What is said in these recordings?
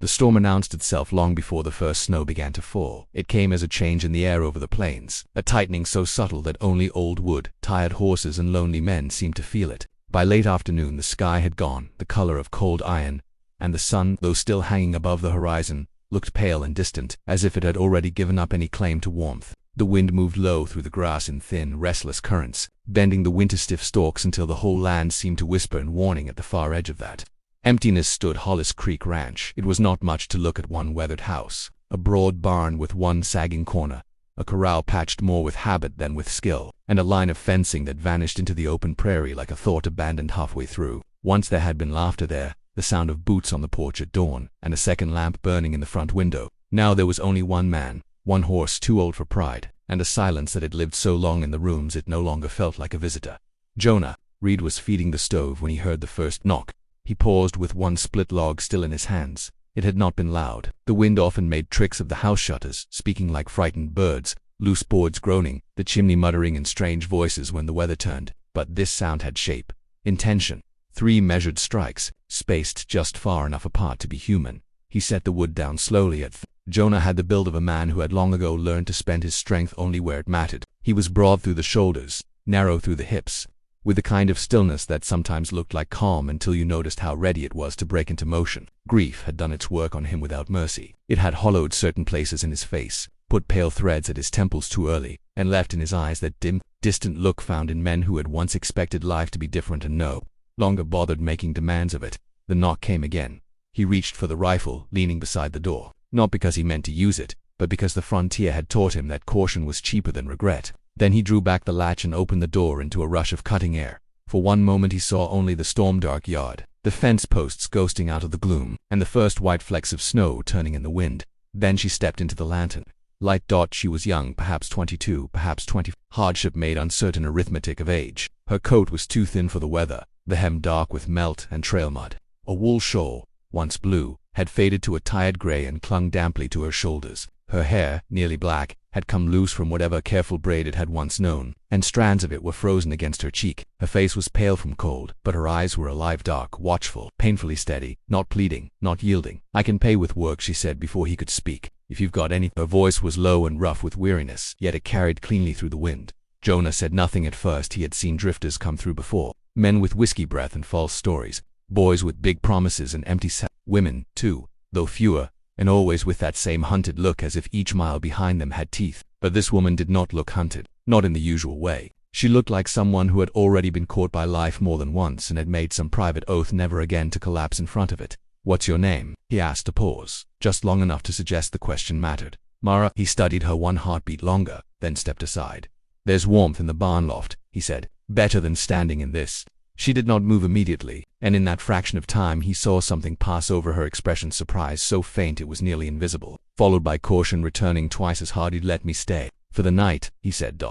The storm announced itself long before the first snow began to fall. It came as a change in the air over the plains, a tightening so subtle that only old wood, tired horses, and lonely men seemed to feel it. By late afternoon the sky had gone, the color of cold iron, and the sun, though still hanging above the horizon, looked pale and distant, as if it had already given up any claim to warmth. The wind moved low through the grass in thin, restless currents, bending the winter-stiff stalks until the whole land seemed to whisper in warning at the far edge of that emptiness stood Hollis Creek Ranch. It was not much to look at one weathered house, a broad barn with one sagging corner, a corral patched more with habit than with skill, and a line of fencing that vanished into the open prairie like a thought abandoned halfway through. Once there had been laughter there, the sound of boots on the porch at dawn, and a second lamp burning in the front window. Now there was only one man, one horse too old for pride, and a silence that had lived so long in the rooms it no longer felt like a visitor. Jonah Reed was feeding the stove when he heard the first knock. He paused with one split log still in his hands. It had not been loud. The wind often made tricks of the house shutters, speaking like frightened birds, loose boards groaning, the chimney muttering in strange voices when the weather turned. But this sound had shape, intention. 3 measured strikes, spaced just far enough apart to be human. He set the wood down slowly at Jonah had the build of a man who had long ago learned to spend his strength only where it mattered. He was broad through the shoulders, narrow through the hips, with the kind of stillness that sometimes looked like calm until you noticed how ready it was to break into motion. Grief had done its work on him without mercy. It had hollowed certain places in his face, put pale threads at his temples too early, and left in his eyes that dim, distant look found in men who had once expected life to be different and no longer bothered making demands of it. The knock came again. He reached for the rifle, leaning beside the door, not because he meant to use it, but because the frontier had taught him that caution was cheaper than regret. Then he drew back the latch and opened the door into a rush of cutting air. For one moment he saw only the storm-dark yard, the fence posts ghosting out of the gloom, and the first white flecks of snow turning in the wind. Then she stepped into the lantern. Light dot, she was young, perhaps 22, perhaps 20. Hardship made uncertain arithmetic of age. Her coat was too thin for the weather, the hem dark with melt and trail mud. A wool shawl, once blue, had faded to a tired gray and clung damply to her shoulders. Her hair, nearly black, had come loose from whatever careful braid it had once known, and strands of it were frozen against her cheek. Her face was pale from cold, but her eyes were alive, dark, watchful, painfully steady, not pleading, not yielding. "I can pay with work," she said before he could speak, "if you've got any." Her voice was low and rough with weariness, yet it carried cleanly through the wind. Jonah said nothing at first. He had seen drifters come through before, men with whiskey breath and false stories, boys with big promises and empty women, too, though fewer, and always with that same hunted look as if each mile behind them had teeth. But this woman did not look hunted, not in the usual way. She looked like someone who had already been caught by life more than once and had made some private oath never again to collapse in front of it. "What's your name?" he asked, a pause, just long enough to suggest the question mattered. "Mara." He studied her one heartbeat longer, then stepped aside. "There's warmth in the barn loft," he said. "Better than standing in this." She did not move immediately, and in that fraction of time he saw something pass over her expression, surprise so faint it was nearly invisible, followed by caution returning twice as hard. "You'd let me stay for the night," he said.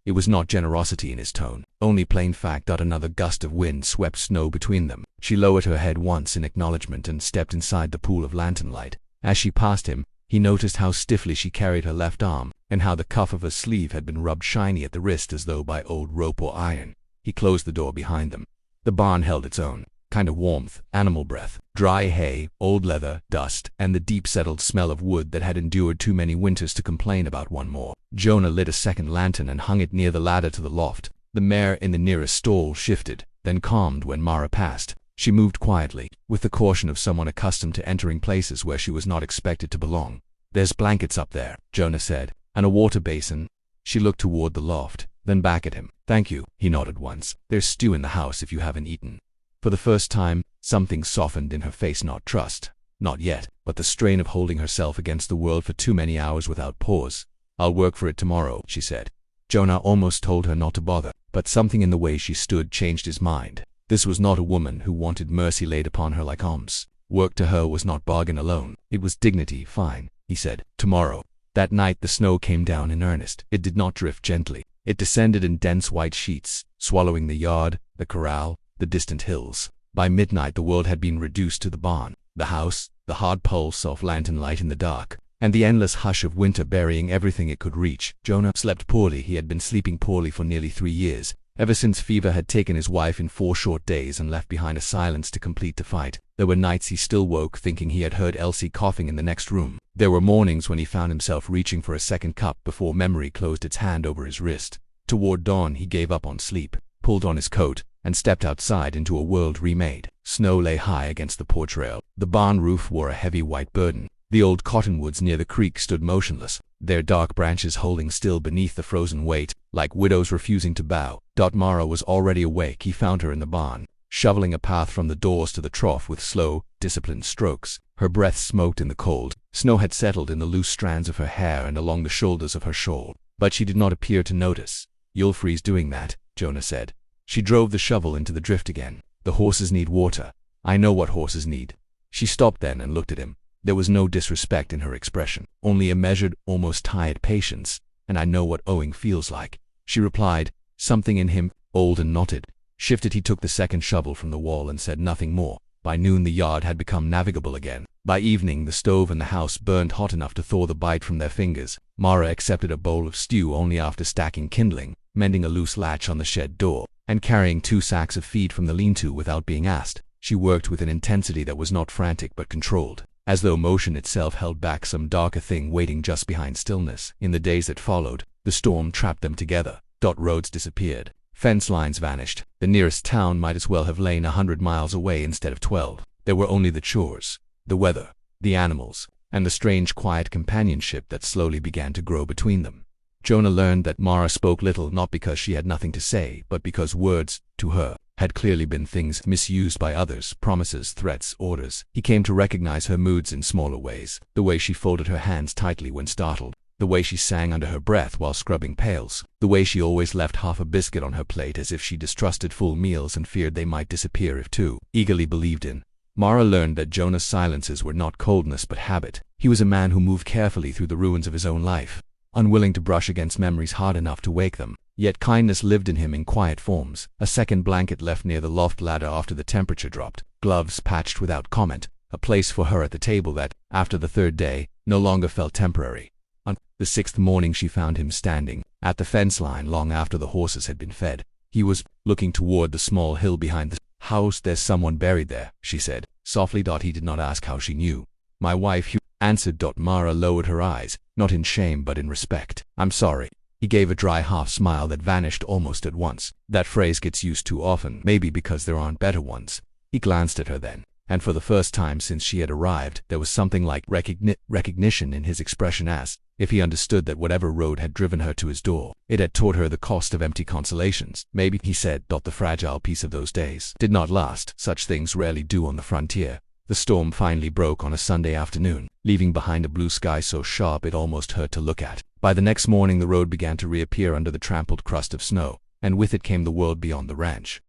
It was not generosity in his tone, only plain fact. Another gust of wind swept snow between them. She lowered her head once in acknowledgement and stepped inside the pool of lantern light. As she passed him, he noticed how stiffly she carried her left arm, and how the cuff of her sleeve had been rubbed shiny at the wrist as though by old rope or iron. He closed the door behind them. The barn held its own kind of warmth, animal breath, dry hay, old leather, dust, and the deep-settled smell of wood that had endured too many winters to complain about one more. Jonah lit a second lantern and hung it near the ladder to the loft. The mare in the nearest stall shifted, then calmed when Mara passed. She moved quietly, with the caution of someone accustomed to entering places where she was not expected to belong. "There's blankets up there," Jonah said, "and a water basin." She looked toward the loft, then back at him. "Thank you," he nodded once. "There's stew in the house if you haven't eaten." For the first time, something softened in her face. Not trust, not yet, but the strain of holding herself against the world for too many hours without pause. "I'll work for it tomorrow," she said. Jonah almost told her not to bother, but something in the way she stood changed his mind. This was not a woman who wanted mercy laid upon her like alms. Work to her was not bargain alone. It was dignity. "Fine," he said. "Tomorrow." That night the snow came down in earnest. It did not drift gently. It descended in dense white sheets, swallowing the yard, the corral, the distant hills. By midnight the world had been reduced to the barn, the house, the hard pulse of lantern light in the dark, and the endless hush of winter burying everything it could reach. Jonah slept poorly. He had been sleeping poorly for nearly 3 years. Ever since fever had taken his wife in 4 short days and left behind a silence to complete the fight, there were nights he still woke thinking he had heard Elsie coughing in the next room. There were mornings when he found himself reaching for a second cup before memory closed its hand over his wrist. Toward dawn he gave up on sleep, pulled on his coat, and stepped outside into a world remade. Snow lay high against the porch rail. The barn roof wore a heavy white burden. The old cottonwoods near the creek stood motionless, their dark branches holding still beneath the frozen weight, like widows refusing to bow. Mara was already awake. He found her in the barn, shoveling a path from the doors to the trough with slow, disciplined strokes. Her breath smoked in the cold. Snow had settled in the loose strands of her hair and along the shoulders of her shawl, but she did not appear to notice. "You'll freeze doing that," Jonah said. She drove the shovel into the drift again. "The horses need water." "I know what horses need." She stopped then and looked at him. There was no disrespect in her expression, only a measured, almost tired patience. "And I know what owing feels like," she replied. Something in him, old and knotted, shifted. He took the second shovel from the wall and said nothing more. By noon the yard had become navigable again. By evening the stove and the house burned hot enough to thaw the bite from their fingers. Mara accepted a bowl of stew only after stacking kindling, mending a loose latch on the shed door, and carrying 2 sacks of feed from the lean-to without being asked. She worked with an intensity that was not frantic but controlled, as though motion itself held back some darker thing waiting just behind stillness. In the days that followed, the storm trapped them together. Roads disappeared. Fence lines vanished. The nearest town might as well have lain 100 miles away instead of 12. There were only the chores, the weather, the animals, and the strange quiet companionship that slowly began to grow between them. Jonah learned that Mara spoke little not because she had nothing to say, but because words, to her, had clearly been things misused by others, promises, threats, orders. He came to recognize her moods in smaller ways, the way she folded her hands tightly when startled, the way she sang under her breath while scrubbing pails, the way she always left half a biscuit on her plate as if she distrusted full meals and feared they might disappear if too eagerly believed in. Mara learned that Jonah's silences were not coldness but habit. He was a man who moved carefully through the ruins of his own life, unwilling to brush against memories hard enough to wake them. Yet kindness lived in him in quiet forms. A second blanket left near the loft ladder after the temperature dropped, gloves patched without comment, a place for her at the table that, after the 3rd day, no longer felt temporary. On the 6th morning she found him standing at the fence line long after the horses had been fed. He was looking toward the small hill behind the house. "There's someone buried there," she said, softly. He did not ask how she knew. "My wife," answered. Mara lowered her eyes, not in shame but in respect. "I'm sorry." He gave a dry half smile that vanished almost at once. "That phrase gets used too often, maybe because there aren't better ones." He glanced at her then, and for the first time since she had arrived, there was something like recognition in his expression, as if he understood that whatever road had driven her to his door, it had taught her the cost of empty consolations. "Maybe," he said. The fragile peace of those days did not last. Such things rarely do on the frontier. The storm finally broke on a Sunday afternoon, leaving behind a blue sky so sharp it almost hurt to look at. By the next morning the road began to reappear under the trampled crust of snow, and with it came the world beyond the ranch.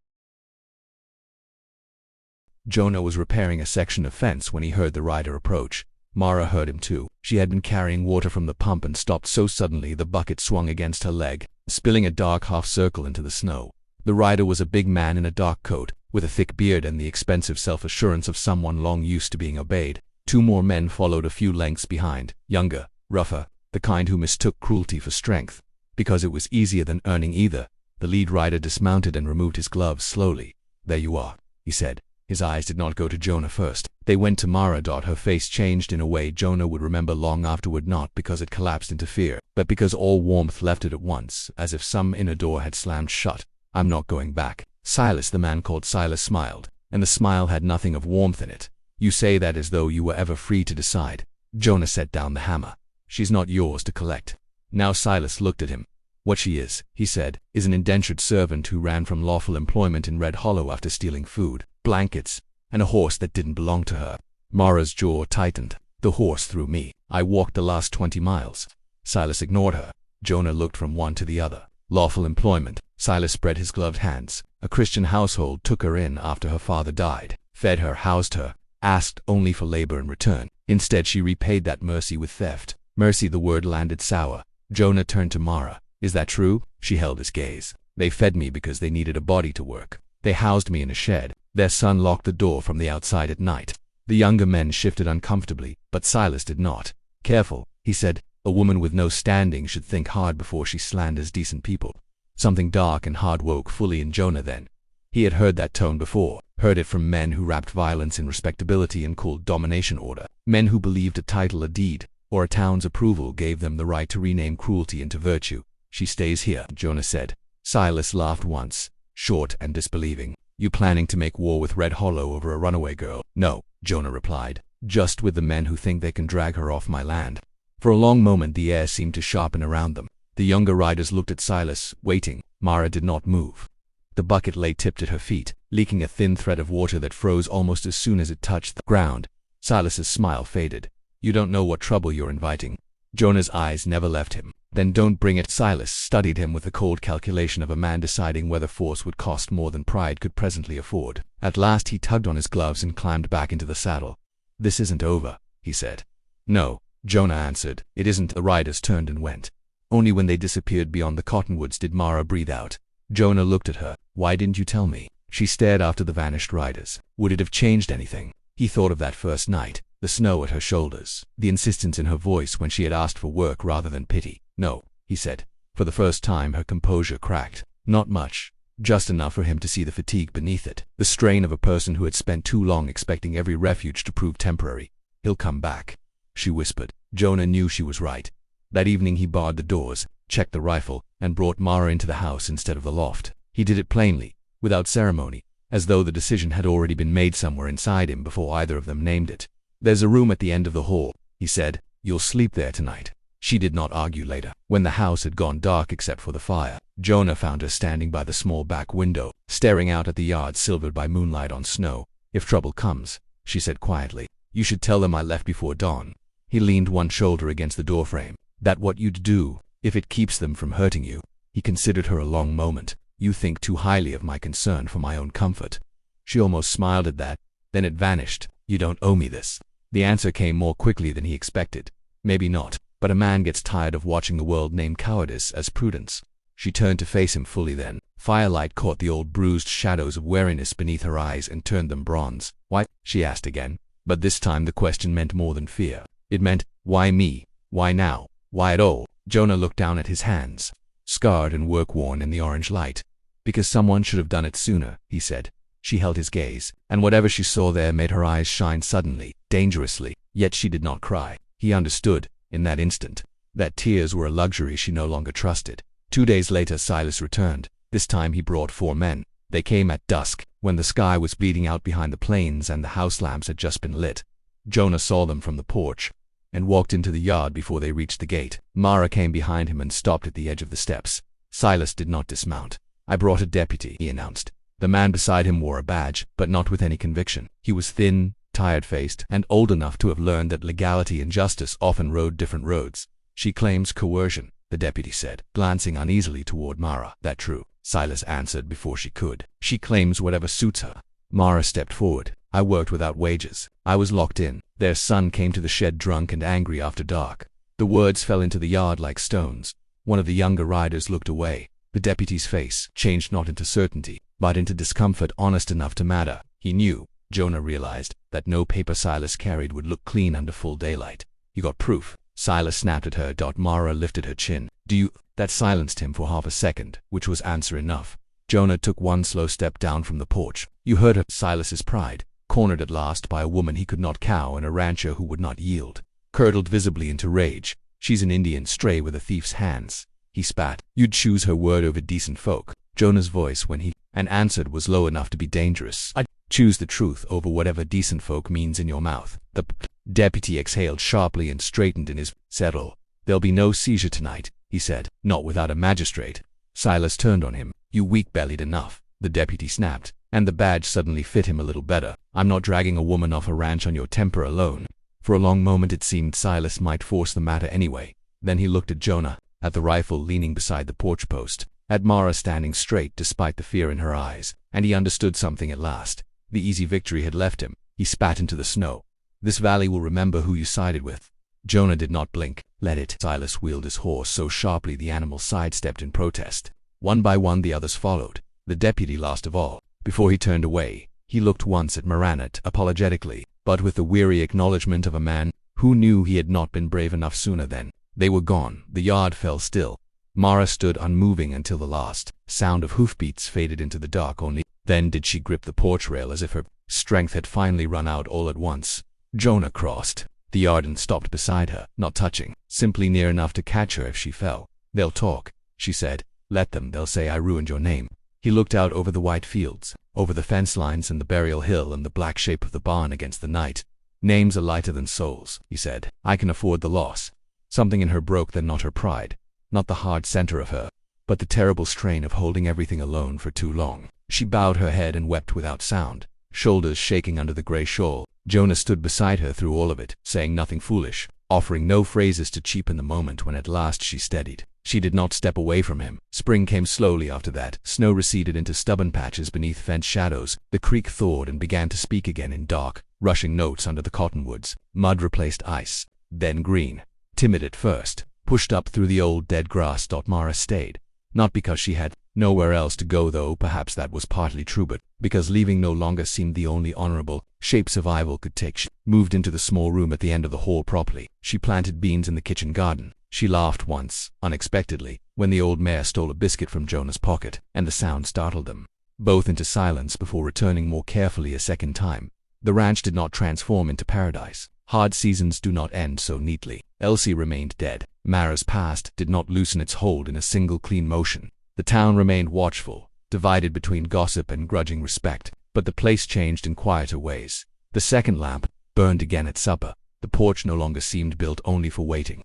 Jonah was repairing a section of fence when he heard the rider approach. Mara heard him too. She had been carrying water from the pump and stopped so suddenly the bucket swung against her leg, spilling a dark half circle into the snow. The rider was a big man in a dark coat, with a thick beard and the expensive self-assurance of someone long used to being obeyed. 2 more men followed a few lengths behind, younger, rougher, the kind who mistook cruelty for strength, because it was easier than earning either. The lead rider dismounted and removed his gloves slowly. "There you are," he said. His eyes did not go to Jonah first. They went to Mara. Her face changed in a way Jonah would remember long afterward, not because it collapsed into fear, but because all warmth left it at once, as if some inner door had slammed shut. "I'm not going back." "Silas," the man called Silas smiled, and the smile had nothing of warmth in it. "You say that as though you were ever free to decide." Jonah set down the hammer. "She's not yours to collect." Now Silas looked at him. "What she is," he said, "is an indentured servant who ran from lawful employment in Red Hollow after stealing food, blankets, and a horse that didn't belong to her." Mara's jaw tightened. "The horse threw me. I walked the last 20 miles. Silas ignored her. Jonah looked from one to the other. "Lawful employment." Silas spread his gloved hands. "A Christian household took her in after her father died, fed her, housed her, asked only for labor in return. Instead she repaid that mercy with theft." Mercy, the word landed sour. Jonah turned to Mara. "Is that true?" She held his gaze. "They fed me because they needed a body to work. They housed me in a shed. Their son locked the door from the outside at night." The younger men shifted uncomfortably, but Silas did not. "Careful," he said. "A woman with no standing should think hard before she slanders decent people." Something dark and hard woke fully in Jonah then. He had heard that tone before, heard it from men who wrapped violence in respectability and called domination order. Men who believed a title, a deed, or a town's approval gave them the right to rename cruelty into virtue. She stays here, Jonah said. Silas laughed once, short and disbelieving. You planning to make war with Red Hollow over a runaway girl? No, Jonah replied. Just with the men who think they can drag her off my land. For a long moment the air seemed to sharpen around them. The younger riders looked at Silas, waiting. Mara did not move. The bucket lay tipped at her feet, leaking a thin thread of water that froze almost as soon as it touched the ground. Silas's smile faded. You don't know what trouble you're inviting. Jonah's eyes never left him. Then don't bring it. Silas studied him with the cold calculation of a man deciding whether force would cost more than pride could presently afford. At last he tugged on his gloves and climbed back into the saddle. This isn't over, he said. No, Jonah answered. It isn't. The riders turned and went. Only when they disappeared beyond the cottonwoods did Mara breathe out. Jonah looked at her. Why didn't you tell me? She stared after the vanished riders. Would it have changed anything? He thought of that first night, the snow at her shoulders, the insistence in her voice when she had asked for work rather than pity. No, he said. For the first time her composure cracked. Not much. Just enough for him to see the fatigue beneath it, the strain of a person who had spent too long expecting every refuge to prove temporary. He'll come back, she whispered. Jonah knew she was right. That evening he barred the doors, checked the rifle, and brought Mara into the house instead of the loft. He did it plainly, without ceremony, as though the decision had already been made somewhere inside him before either of them named it. There's a room at the end of the hall, he said. You'll sleep there tonight. She did not argue later. When the house had gone dark except for the fire, Jonah found her standing by the small back window, staring out at the yard silvered by moonlight on snow. If trouble comes, she said quietly, you should tell them I left before dawn. He leaned one shoulder against the doorframe. That what you'd do, if it keeps them from hurting you? He considered her a long moment. You think too highly of my concern for my own comfort. She almost smiled at that. Then it vanished. You don't owe me this. The answer came more quickly than he expected. Maybe not, but a man gets tired of watching the world name cowardice as prudence. She turned to face him fully then. Firelight caught the old bruised shadows of weariness beneath her eyes and turned them bronze. Why? She asked again. But this time the question meant more than fear. It meant, why me? Why now? Why at all? Jonah looked down at his hands, scarred and work-worn in the orange light. Because someone should have done it sooner, he said. She held his gaze, and whatever she saw there made her eyes shine suddenly, dangerously. Yet she did not cry. He understood, in that instant, that tears were a luxury she no longer trusted. 2 days later Silas returned. This time he brought 4 men. They came at dusk, when the sky was bleeding out behind the plains and the house lamps had just been lit. Jonah saw them from the porch, and walked into the yard before they reached the gate. Mara came behind him and stopped at the edge of the steps. Silas did not dismount. I brought a deputy, he announced. The man beside him wore a badge, but not with any conviction. He was thin, tired-faced, and old enough to have learned that legality and justice often rode different roads. She claims coercion, the deputy said, glancing uneasily toward Mara. That true, Silas answered before she could. She claims whatever suits her. Mara stepped forward. I worked without wages. I was locked in. Their son came to the shed drunk and angry after dark. The words fell into the yard like stones. One of the younger riders looked away. The deputy's face changed not into certainty, but into discomfort honest enough to matter. He knew, Jonah realized, that no paper Silas carried would look clean under full daylight. You got proof? Silas snapped at her. Mara lifted her chin. Do you? That silenced him for half a second, which was answer enough. Jonah took one slow step down from the porch. You heard her. Silas's pride, cornered at last by a woman he could not cow and a rancher who would not yield, curdled visibly into rage. She's an Indian stray with a thief's hands. He spat. You'd choose her word over decent folk. Jonah's voice when he answered was low enough to be dangerous. I'd choose the truth over whatever decent folk means in your mouth. The deputy exhaled sharply and straightened in his settle. There'll be no seizure tonight, he said. Not without a magistrate. Silas turned on him. You weak-bellied enough, the deputy snapped, and the badge suddenly fit him a little better. I'm not dragging a woman off a ranch on your temper alone. For a long moment it seemed Silas might force the matter anyway. Then he looked at Jonah, at the rifle leaning beside the porch post, at Mara standing straight despite the fear in her eyes, and he understood something at last. The easy victory had left him. He spat into the snow. This valley will remember who you sided with. Jonah did not blink. Let it. Silas wheeled his horse so sharply the animal sidestepped in protest. One by one the others followed, the deputy last of all. Before he turned away, he looked once at Maranat apologetically, but with the weary acknowledgement of a man who knew he had not been brave enough sooner. Then they were gone. The yard fell still. Mara stood unmoving until the last sound of hoofbeats faded into the dark. Only then did she grip the porch rail as if her strength had finally run out all at once. Jonah crossed the yard and stopped beside her, not touching, simply near enough to catch her if she fell. "They'll talk," she said. "Let them. They'll say I ruined your name." He looked out over the white fields, over the fence lines and the burial hill and the black shape of the barn against the night. "Names are lighter than souls," he said. "I can afford the loss." Something in her broke then, not her pride, not the hard center of her, but the terrible strain of holding everything alone for too long. She bowed her head and wept without sound, shoulders shaking under the gray shawl. Jonah stood beside her through all of it, saying nothing foolish, offering no phrases to cheapen the moment when at last she steadied. She did not step away from him. Spring came slowly after that. Snow receded into stubborn patches beneath fence shadows. The creek thawed and began to speak again in dark, rushing notes under the cottonwoods. Mud replaced ice, then green. Timid at first, pushed up through the old dead grass. Mara stayed. Not because she had nowhere else to go, though perhaps that was partly true, but because leaving no longer seemed the only honorable shape survival could take. She moved into the small room at the end of the hall properly. She planted beans in the kitchen garden. She laughed once, unexpectedly, when the old mare stole a biscuit from Jonah's pocket, and the sound startled them both into silence before returning more carefully a second time. The ranch did not transform into paradise. Hard seasons do not end so neatly. Elsie remained dead. Mara's past did not loosen its hold in a single clean motion. The town remained watchful, divided between gossip and grudging respect, but the place changed in quieter ways. The second lamp burned again at supper. The porch no longer seemed built only for waiting.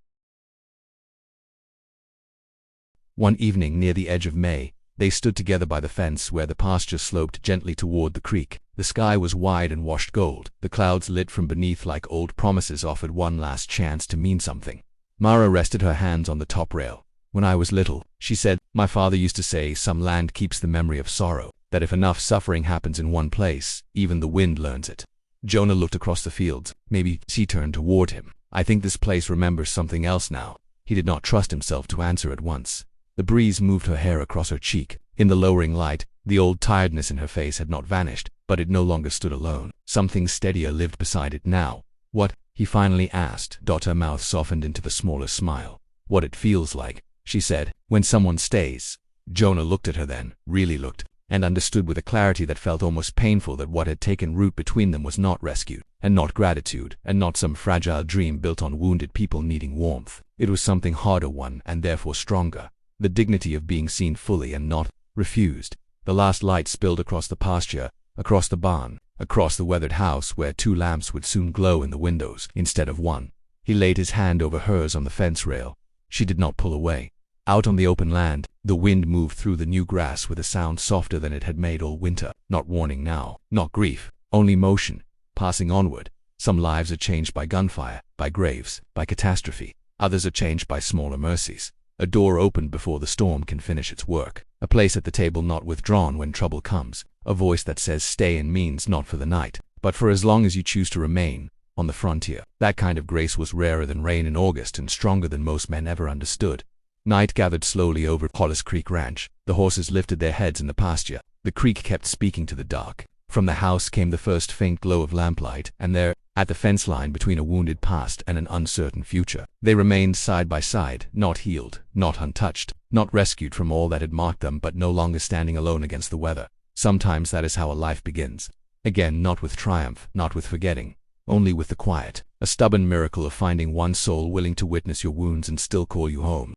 One evening near the edge of May, they stood together by the fence where the pasture sloped gently toward the creek. The sky was wide and washed gold. The clouds lit from beneath like old promises offered one last chance to mean something. Mara rested her hands on the top rail. "When I was little," she said, "my father used to say some land keeps the memory of sorrow, that if enough suffering happens in one place, even the wind learns it." Jonah looked across the fields. Maybe she turned toward him. "I think this place remembers something else now." He did not trust himself to answer at once. The breeze moved her hair across her cheek. In the lowering light, the old tiredness in her face had not vanished, but it no longer stood alone. Something steadier lived beside it now. "What?" he finally asked. Her mouth softened into the smallest smile. "What it feels like," she said, "when someone stays." Jonah looked at her then, really looked, and understood with a clarity that felt almost painful that what had taken root between them was not rescue, and not gratitude, and not some fragile dream built on wounded people needing warmth. It was something harder one, and therefore stronger. The dignity of being seen fully and not refused. The last light spilled across the pasture, across the barn, across the weathered house where two lamps would soon glow in the windows instead of one. He laid his hand over hers on the fence rail. She did not pull away. Out on the open land, the wind moved through the new grass with a sound softer than it had made all winter. Not warning now, not grief, only motion, passing onward. Some lives are changed by gunfire, by graves, by catastrophe. Others are changed by smaller mercies. A door opened before the storm can finish its work. A place at the table not withdrawn when trouble comes. A voice that says stay and means not for the night, but for as long as you choose to remain on the frontier. That kind of grace was rarer than rain in August and stronger than most men ever understood. Night gathered slowly over Hollis Creek Ranch. The horses lifted their heads in the pasture. The creek kept speaking to the dark. From the house came the first faint glow of lamplight, and there, at the fence line between a wounded past and an uncertain future, they remained side by side, not healed, not untouched, not rescued from all that had marked them, but no longer standing alone against the weather. Sometimes that is how a life begins. Again, not with triumph, not with forgetting, only with the quiet, a stubborn miracle of finding one soul willing to witness your wounds and still call you home.